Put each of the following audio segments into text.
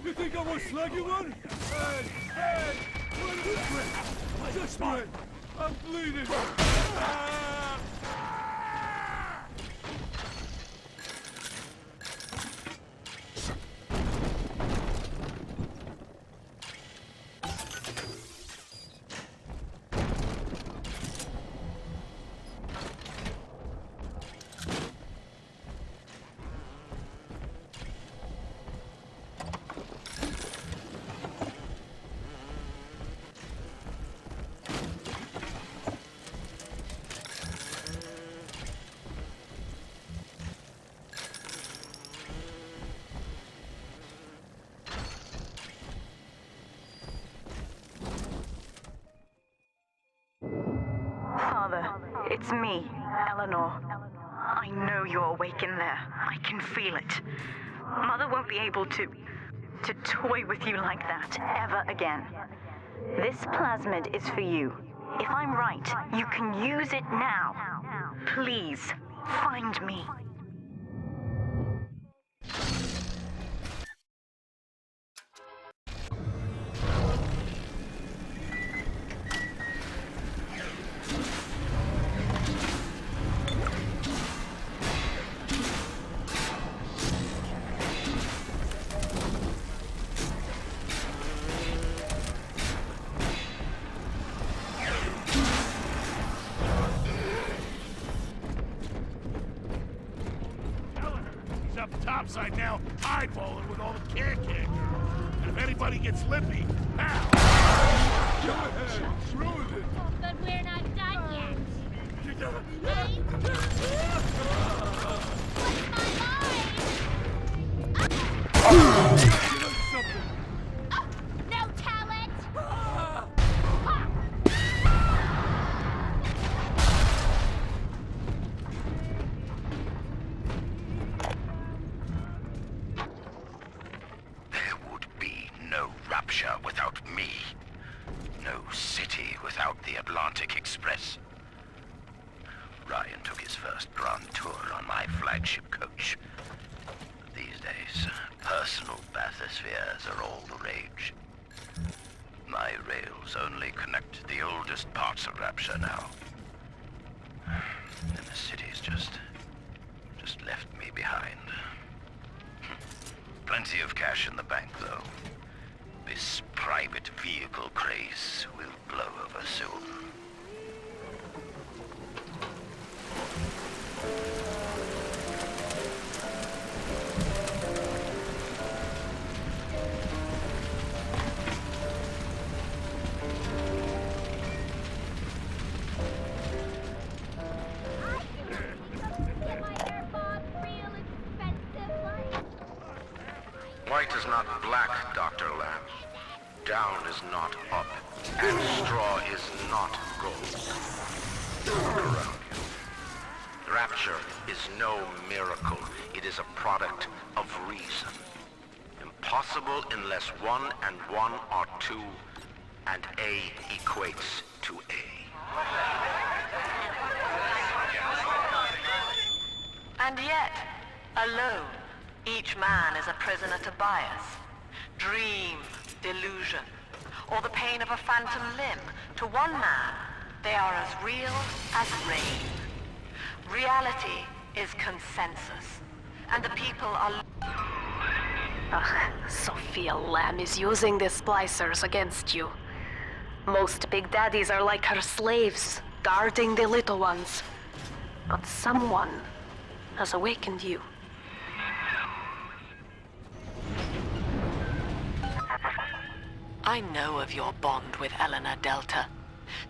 You think I won't slag you one? Hey! What is this? Just me! I'm bleeding! Ah! Father, it's me, Eleanor. I know you're awake in there. I can feel it. Mother won't be able to toy with you like that ever again. This plasmid is for you. If I'm right, you can use it now. Please, find me. Topside now, eyeballing with all the can-can. And if anybody gets lippy, pow! Go ahead! Ruin it! But we're not done yet. Hey! Give us something! No talent! Without me. No city without the Atlantic Express. Ryan took his first grand tour on my flagship coach. These days, personal bathyspheres are all the rage. My rails only connect the oldest parts of Rapture now. And the city's just left me behind. Plenty of cash in the bank, though. This private vehicle craze will blow over soon. White is not black, Dr. Lamb. Down is not up, and straw is not gold. Look around you. Rapture is no miracle. It is a product of reason. Impossible unless 1 and 1 are 2, and A equates to A. And yet, alone, each man is a prisoner to bias, dream, delusion, or the pain of a phantom limb. To one man, they are as real as rain. Reality is consensus, and the people are... Sophia Lamb is using the splicers against you. Most big daddies are like her slaves, guarding the little ones. But someone has awakened you. I know of your bond with Eleanor Delta.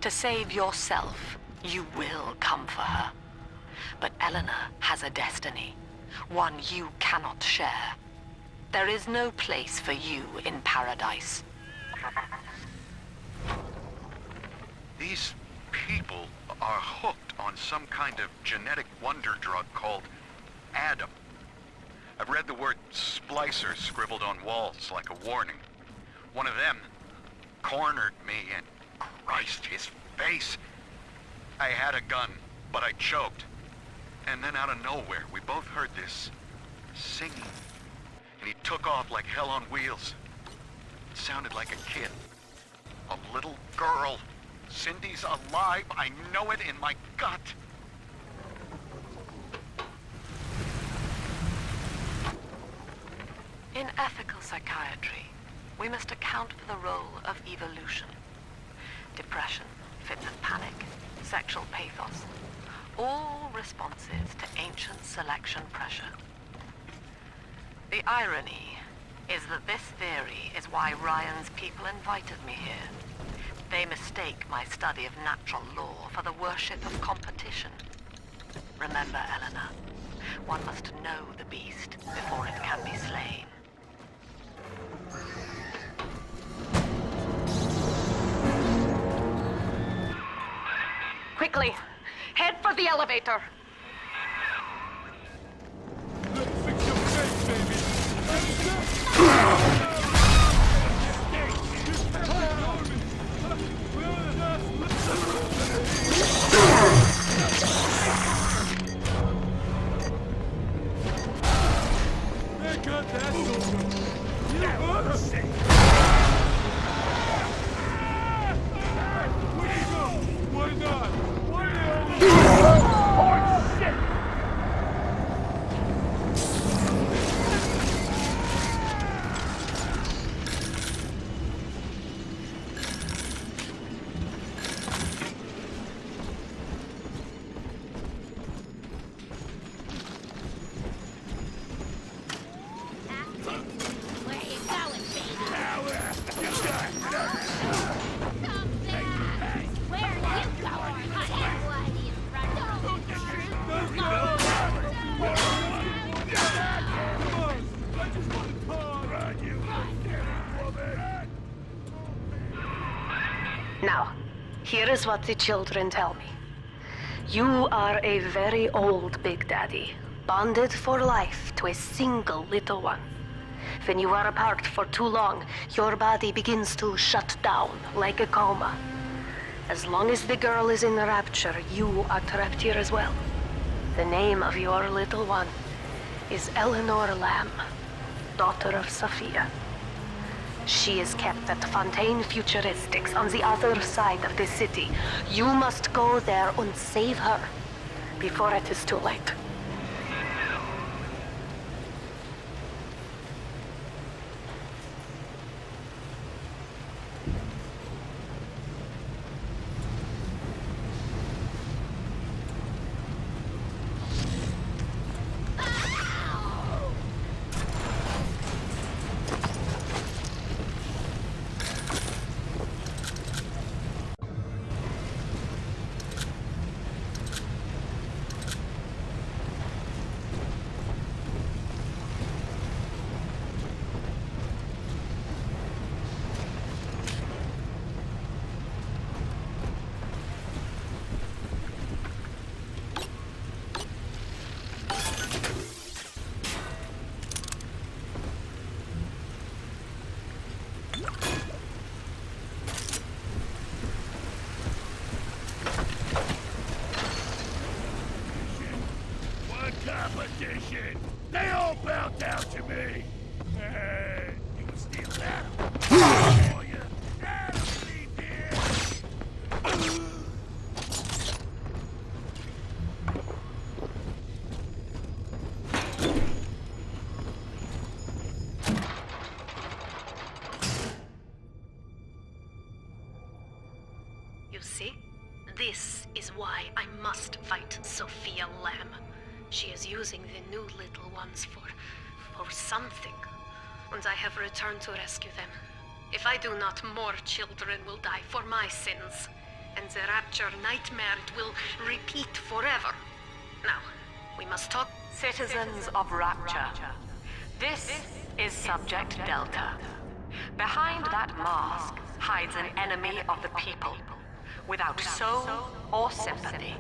To save yourself, you will come for her. But Eleanor has a destiny, one you cannot share. There is no place for you in paradise. These people are hooked on some kind of genetic wonder drug called Adam. I've read the word splicer scribbled on walls like a warning. One of them cornered me and Christ, his face. I had a gun, but I choked. And then out of nowhere, we both heard this singing. And he took off like hell on wheels. It sounded like a kid. A little girl. Cindy's alive. I know it in my gut. In ethical psychiatry, we must account for the role of evolution. Depression, fits of panic, sexual pathos, all responses to ancient selection pressure. The irony is that this theory is why Ryan's people invited me here. They mistake my study of natural law for the worship of competition. Remember, Eleanor, one must know the beast before it can be slain. Quickly, head for the elevator. Let's fix your face, baby. They got that over. You heard us. Where you go? Why not? Why the hell? Oh, shit! Where you going, baby? Where are you going? What are you running? I just want to talk. Now, here is what the children tell me. You are a very old Big Daddy, bonded for life to a single little one. When you are apart for too long, your body begins to shut down like a coma. As long as the girl is in rapture, you are trapped here as well. The name of your little one is Eleanor Lamb, daughter of Sophia. She is kept at Fontaine Futuristics on the other side of the city. You must go there and save her before it is too late. Competition. They all bow down to me. You will steal that? Oh, you leave here. You see? This is why I must fight Sophia Lamb. She is using the new little ones for something. And I have returned to rescue them. If I do not, more children will die for my sins. And the Rapture nightmare will repeat forever. Now, we must talk. Citizens of Rapture, this is Subject Delta. Behind that mask hides an enemy of the people, without soul or sympathy.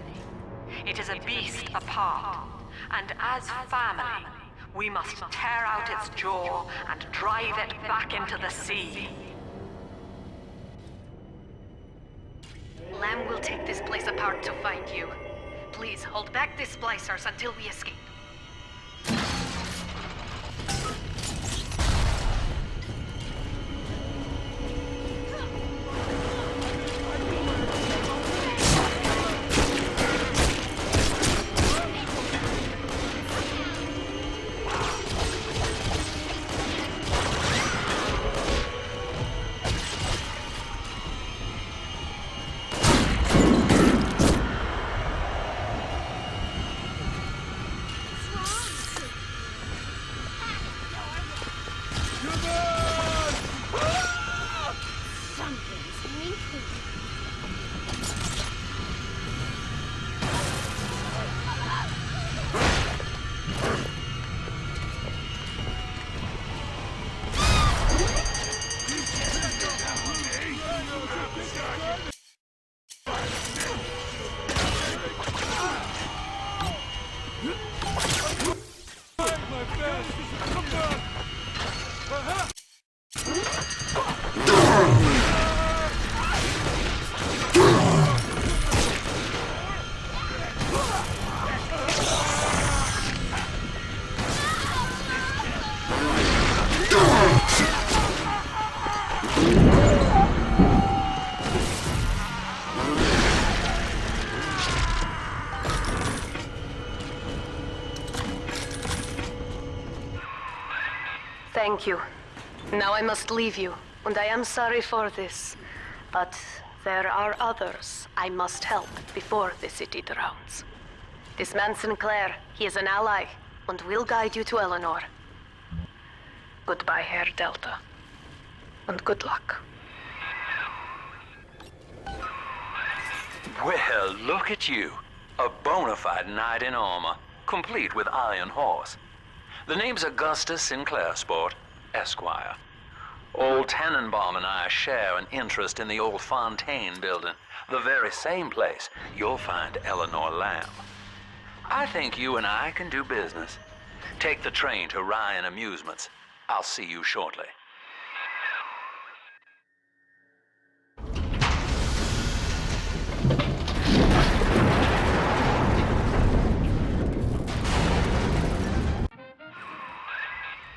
It is a beast apart, and as family, we must tear out its jaw and drive it back into the sea. Lamb will take this place apart to find you. Please, hold back the splicers until we escape. Thank you. Now I must leave you, and I am sorry for this. But there are others I must help before the city drowns. This man Sinclair, he is an ally, and will guide you to Eleanor. Goodbye, Herr Delta. And good luck. Well, look at you. A bona fide knight in armor, complete with iron horse. The name's Augustus Sinclair, Sport, Esquire. Old Tannenbaum and I share an interest in the old Fontaine building, the very same place you'll find Eleanor Lamb. I think you and I can do business. Take the train to Ryan Amusements. I'll see you shortly.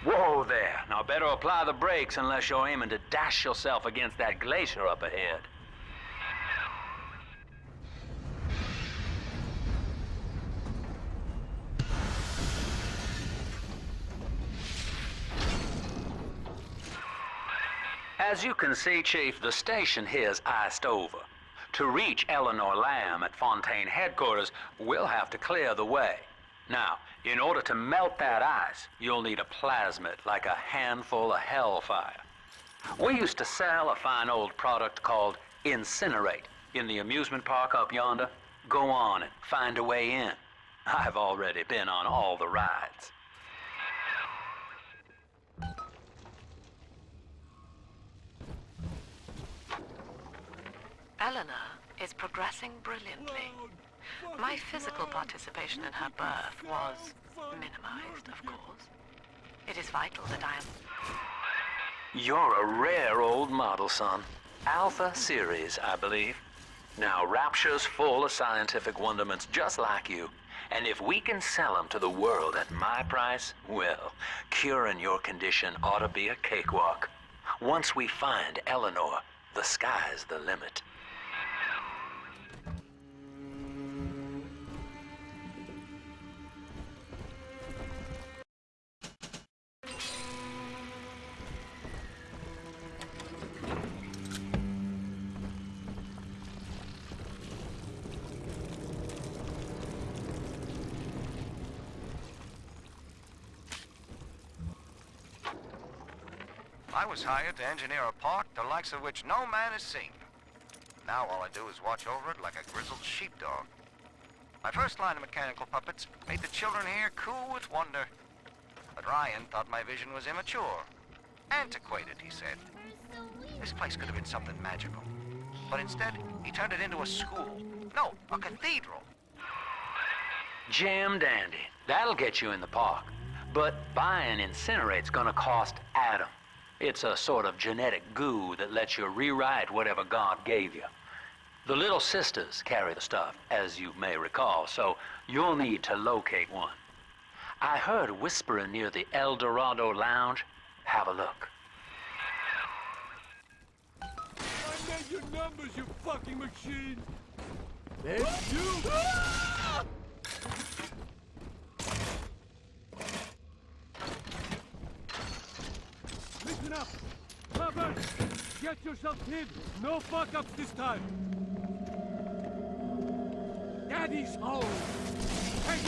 Whoa there. Now better apply the brakes unless you're aiming to dash yourself against that glacier up ahead. As you can see, Chief, the station here's iced over. To reach Eleanor Lamb at Fontaine headquarters, we'll have to clear the way. Now, in order to melt that ice, you'll need a plasmid, like a handful of hellfire. We used to sell a fine old product called Incinerate in the amusement park up yonder. Go on and find a way in. I've already been on all the rides. Eleanor is progressing brilliantly. My physical participation in her birth was minimized, of course. It is vital that I am... You're a rare old model, son. Alpha series, I believe. Now, Rapture's full of scientific wonderments just like you. And if we can sell them to the world at my price, well, curing your condition ought to be a cakewalk. Once we find Eleanor, the sky's the limit. I was hired to engineer a park the likes of which no man has seen. Now all I do is watch over it like a grizzled sheepdog. My first line of mechanical puppets made the children here cool with wonder. But Ryan thought my vision was immature. Antiquated, he said. This place could have been something magical. But instead, he turned it into a school. No, a cathedral. Jam dandy. That'll get you in the park. But buying Incinerate's gonna cost Adam. It's a sort of genetic goo that lets you rewrite whatever God gave you. The Little Sisters carry the stuff, as you may recall, so you'll need to locate one. I heard whispering near the El Dorado Lounge. Have a look. I made your numbers, you fucking machine! That's you! Listen up! Cover! Get yourself hid! No fuck-ups this time! Daddy's home! Take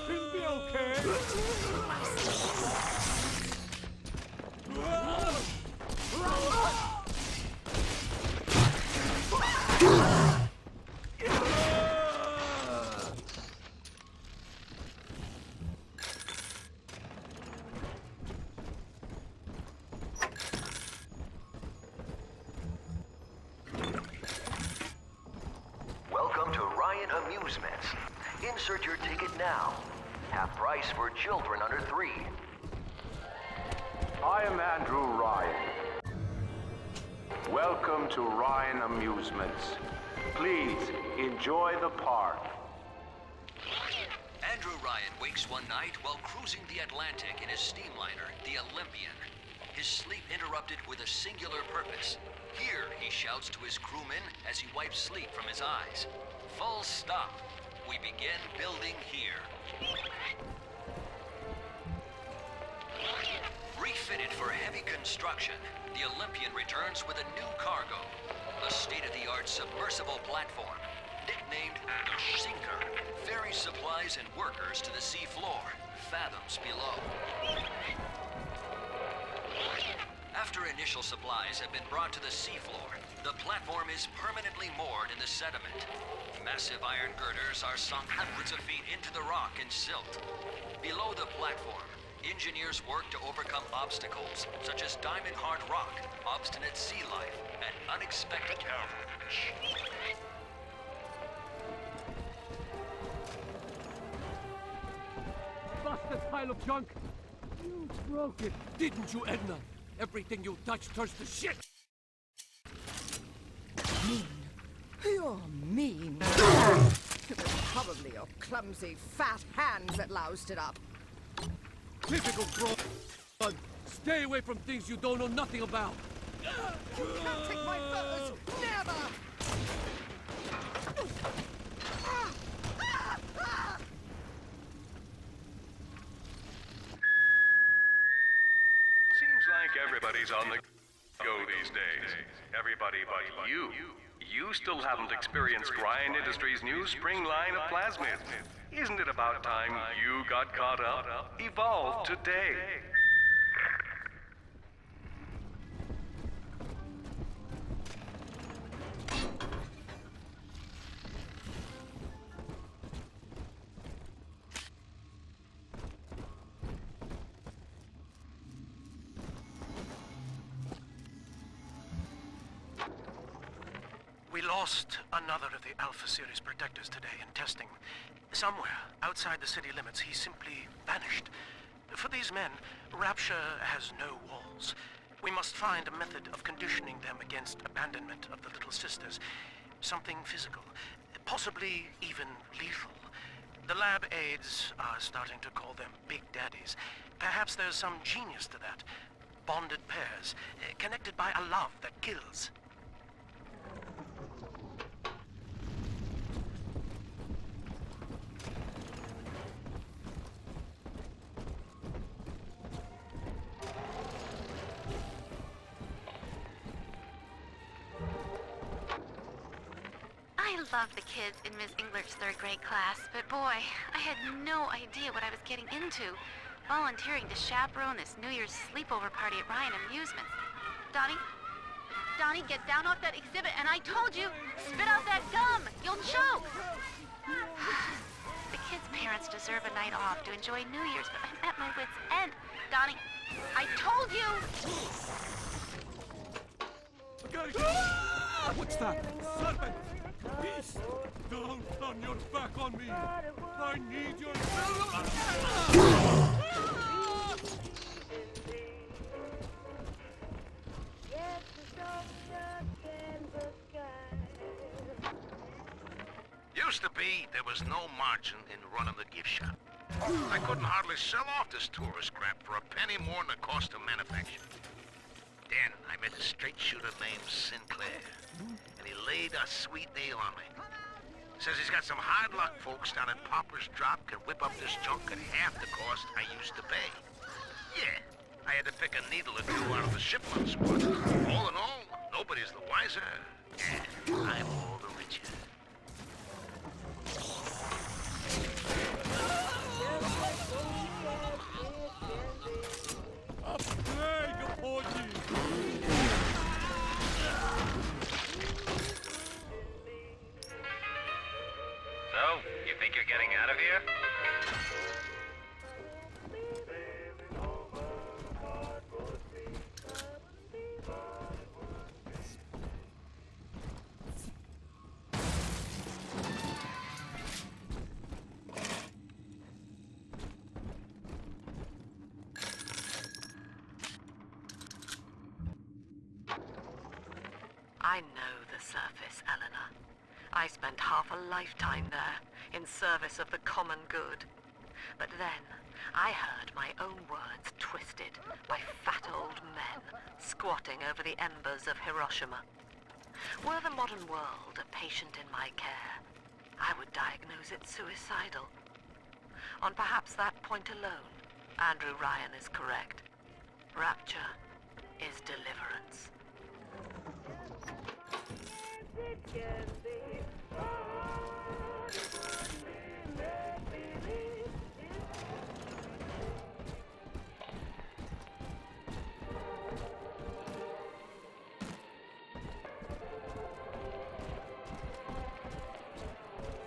It'll be okay! Welcome to Ryan Amusements. Insert your ticket now. Half price for children under 3. I am Andrew Ryan. Welcome to Ryan Amusements. Please enjoy the park. Andrew Ryan wakes one night while cruising the Atlantic in his steamliner, the Olympian. his sleep interrupted with a singular purpose. Here, he shouts to his crewmen as he wipes sleep from his eyes. Full stop. We begin building here. Refitted for heavy construction, the Olympian returns with a new cargo. A state-of-the-art submersible platform, nicknamed the Sinker, ferries supplies and workers to the sea floor, fathoms below. After initial supplies have been brought to the seafloor, the platform is permanently moored in the sediment. Massive iron girders are sunk hundreds of feet into the rock and silt. Below the platform, engineers work to overcome obstacles such as diamond-hard rock, obstinate sea life, and unexpected challenge. Busted pile of junk! You broke it, didn't you, Edna? Everything you touch turns to shit! Mean. You're mean. It was probably your clumsy, fat hands that loused it up. Typical bro. Stay away from things you don't know nothing about. You can't take my photos! Never! Seems like everybody's on the go these days. Everybody but you. You still haven't experienced Ryan Industries' new spring line of plasmids. Isn't it about time you got caught up? Evolve today. We lost another of the Alpha Series protectors today in testing. Somewhere outside the city limits, he simply vanished. For these men, Rapture has no walls. We must find a method of conditioning them against abandonment of the Little Sisters. Something physical, possibly even lethal. The lab aides are starting to call them Big Daddies. Perhaps there's some genius to that. Bonded pairs, connected by a love that kills. I love the kids in Miss English third grade class, but boy, I had no idea what I was getting into. Volunteering to chaperone this New Year's sleepover party at Ryan Amusement. Donnie? Donnie, get down off that exhibit, and I told you, spit out that gum! You'll choke! The kids' parents deserve a night off to enjoy New Year's, but I'm at my wit's end. Donnie, I told you! What's that? Serpent! Beast! Don't turn your back on me! I need your... Used to be, there was no margin in running the gift shop. I couldn't hardly sell off this tourist crap for a penny more than the cost of manufacture. Then I met a straight shooter named Sinclair, and he laid a sweet deal on me. Says he's got some hard luck folks down at Popper's Drop can whip up this junk at half the cost I used to pay. Yeah, I had to pick a needle or two out of the shipments, but all in all, nobody's the wiser, and I'm all the richer. So, you think you're getting out of here? I know the surface, Eleanor. I spent half a lifetime there, in service of the common good. But then, I heard my own words twisted by fat old men squatting over the embers of Hiroshima. Were the modern world a patient in my care, I would diagnose it suicidal. On perhaps that point alone, Andrew Ryan is correct. Rapture is deliverance.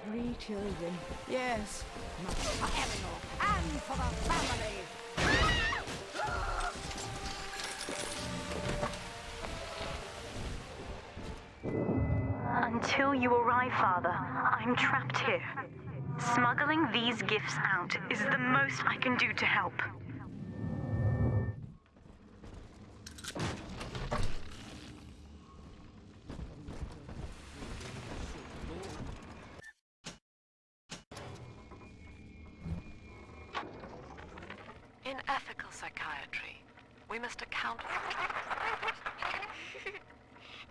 Three children. Yes. Much for Eleanor and for the family. Until you arrive, Father, I'm trapped here. Smuggling these gifts out is the most I can do to help. In ethical psychiatry, we must account for...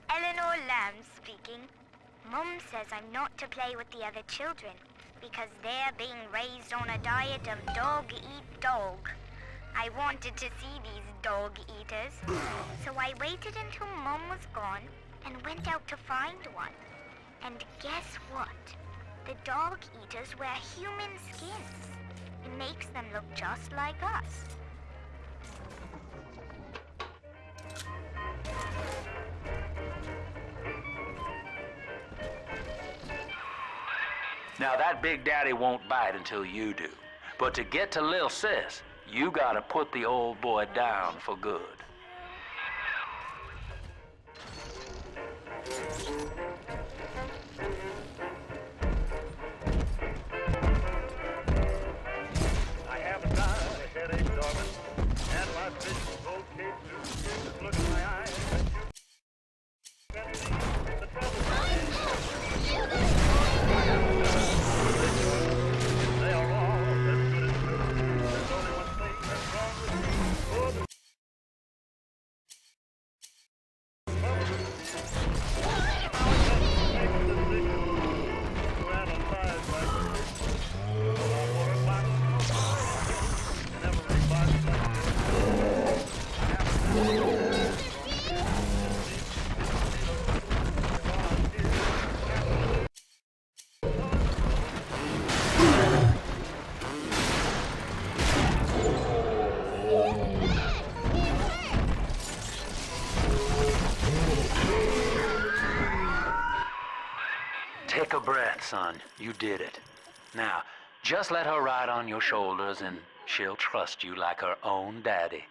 Eleanor Lamb speaking. Mum says I'm not to play with the other children because they're being raised on a diet of dog-eat-dog. I wanted to see these dog-eaters, so I waited until Mum was gone and went out to find one. And guess what? The dog-eaters wear human skins. It makes them look just like us. Now that Big Daddy won't bite until you do. But to get to Lil Sis, you gotta put the old boy down for good. I haven't got a headache, darling, and my vision's okay too. Just look in my eyes and you can see the trouble. They are all as good as new. There's only one thing that's wrong with me. Oh, the Take a breath, son. You did it. Now, just let her ride on your shoulders and she'll trust you like her own daddy.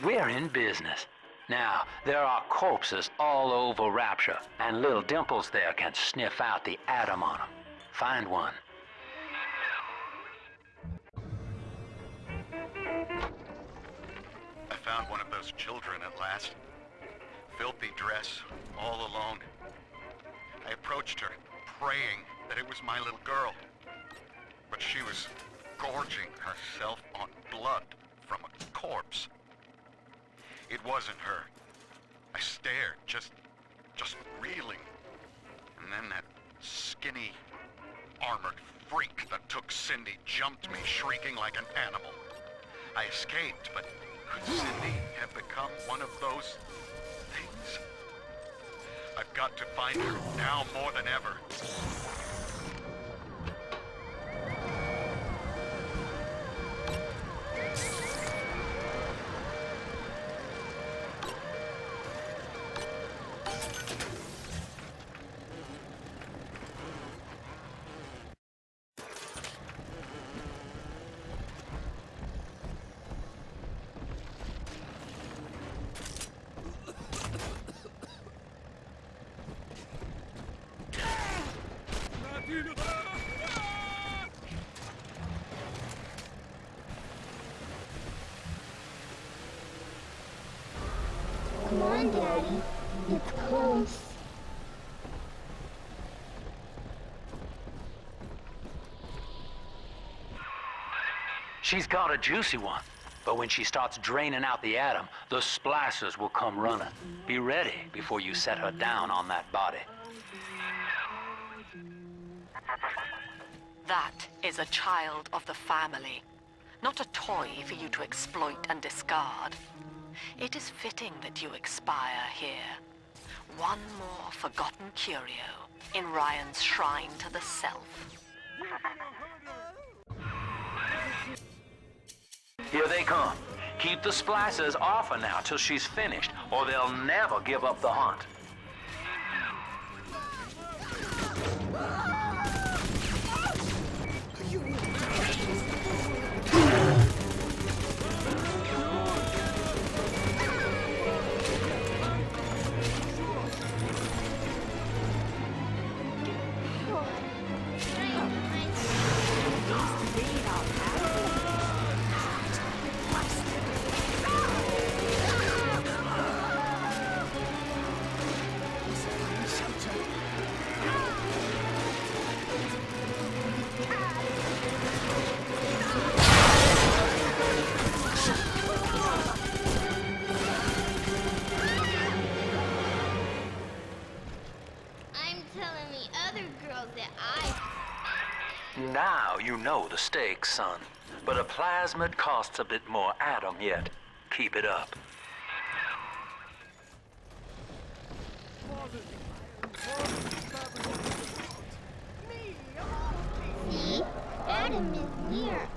We're in business. Now, there are corpses all over Rapture, and little Dimples there can sniff out the atom on them. Find one. I found one of those children at last. Filthy dress, all alone. I approached her, praying that it was my little girl. But she was gorging herself on blood from a corpse. It wasn't her. I stared, just reeling. And then that skinny, armored freak that took Cindy jumped me, shrieking like an animal. I escaped, but could Cindy have become one of those things? I've got to find her now more than ever. Daddy. It's close. She's got a juicy one. But when she starts draining out the atom, the splicers will come running. Be ready before you set her down on that body. That is a child of the family, not a toy for you to exploit and discard. It is fitting that you expire here. One more forgotten curio in Ryan's shrine to the self. Here they come. Keep the splicers off her now till she's finished, or they'll never give up the hunt. Now you know the stakes, son. But a plasmid costs a bit more atom yet. Keep it up. See? Adam is near.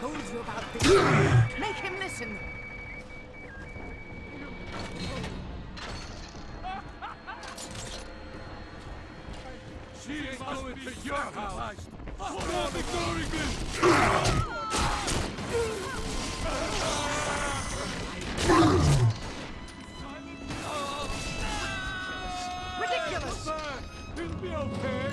Told you about this. Make him listen. She's going to your house. Ridiculous! He'll be okay.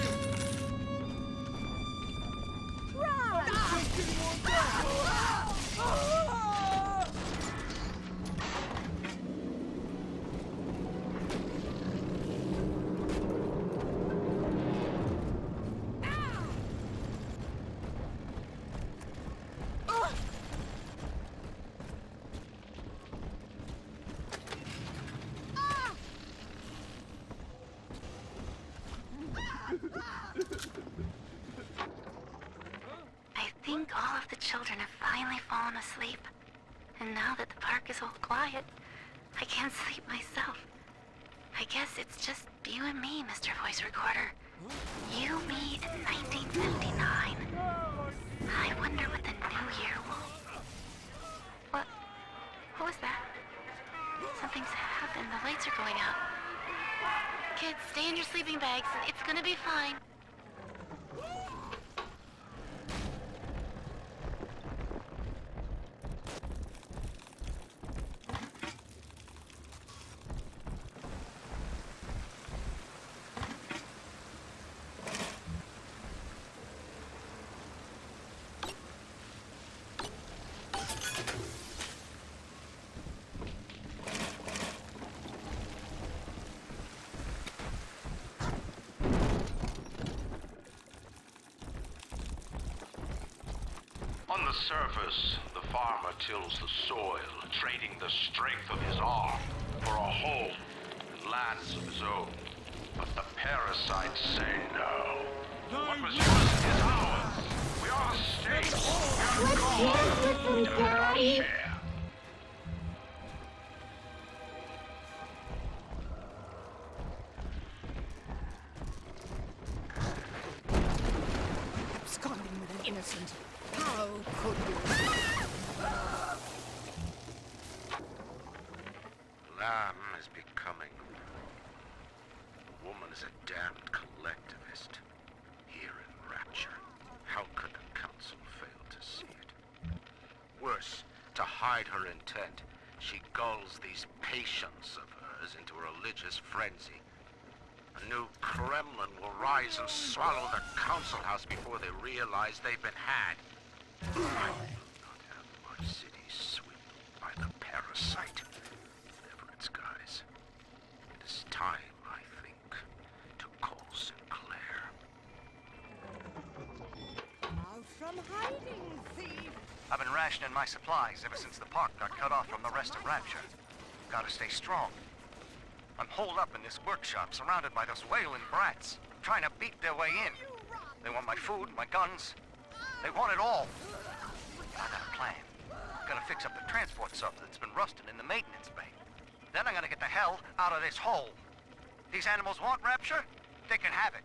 I think all of the children have finally fallen asleep. And now that the park is all quiet, I can't sleep myself. I guess it's just you and me, Mr. Voice Recorder. You, me, in 1979. I wonder what the new year will... What was that? Something's happened. The lights are going out. Kids, stay in your sleeping bags. It's gonna be fine. On the surface, the farmer tills the soil, trading the strength of his arm for a home and lands of his own. But the parasites say no. What was yours is ours. We are the state. We are God. We demand our share. Absconding with an innocent. How could you? Lamb is becoming. The woman is a damned collectivist. Here in Rapture, how could the council fail to see it? worse, to hide her intent, she gulls these patients of hers into a religious frenzy. A new Kremlin will rise and swallow the council house before they realize they've been had. I will not have my city swept by the parasite. Whatever its guise. It is time, I think, to call Sinclair. Out from hiding, thief! I've been rationing my supplies ever since the park got cut off from the rest of Rapture. Gotta stay strong. I'm holed up in this workshop, surrounded by those whaling brats, trying to beat their way in. They want my food, my guns. They want it all. I got a plan. Gonna fix up the transport sub that's been rusting in the maintenance bay. Then I'm gonna get the hell out of this hole. These animals want Rapture? They can have it.